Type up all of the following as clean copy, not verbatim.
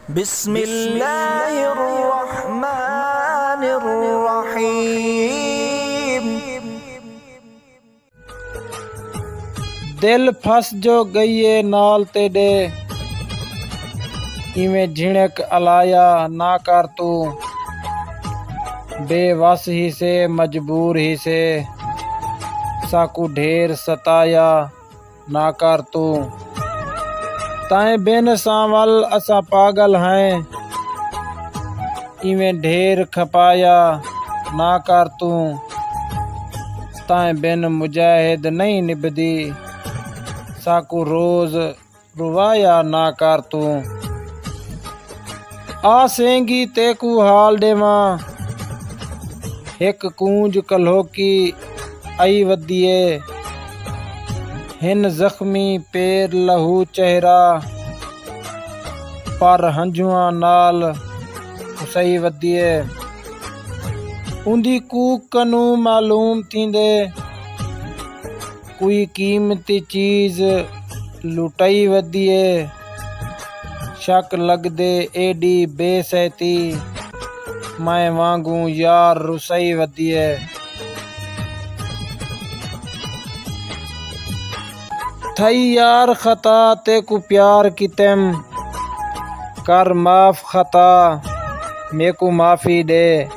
बिस्मिल्लाहिर्रहमानिर्रहीम। दिल फस जो गईए नाल तेरे, इवें झिणक अलाया ना कर तू। बेवस ही से मजबूर ही से, साकू ढेर सताया ना कर तू। ताए बिन सांवल असा पागल हैं, इवें ढेर खपाया ना कर तू। ताए बिन मुजाहिद नहीं निभदी, साकू रोज रुवाया ना कर तू। आसेंगी तेकू हाल देवा, एक कूंज कल्होकी आई वदिए। हिन जख्मी पैर लहू चेहरा, पर हंजुआ नाल सही वदिए। उंदी कूक कनू मालूम थींदे, कोई कीमती चीज लुटाई वदिए। शक लगदे एडी बेसैती, मैं वांगू यार रुसई वदिए। थई यार खता तेकू प्यार कितेम, कर माफ खता मेकू माफी दे।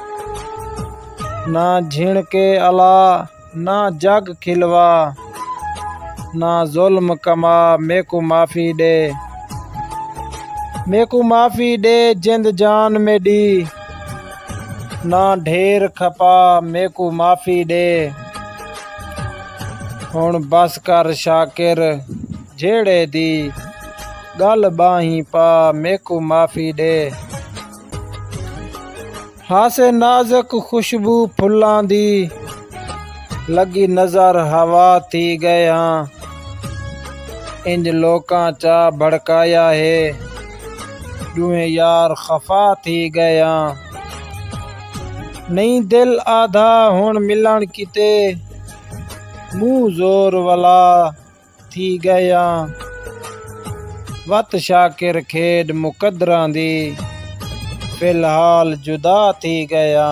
ना झिण के अला ना जग खिलवा, ना जुल्म कमा मेकू माफी दे। मेकू माफी दे जिंद जान मेडी, ना ढेर खपा मेकू माफी दे। हुण बस कर शाकिर जेड़े दी, गल बाही पा मेकू माफी दे। हासे नाजुक खुशबू फुल्लां दी, लगी नजर हवा थी गया। इंज लोकां चा भड़काया है, दुए यार खफा थी गया। नहीं दिल आधा हुण मिलन किते, मुँह जोर वाला थी गया। वत शाकिर खेड मुकदरां दी, फिलहाल जुदा थी गया।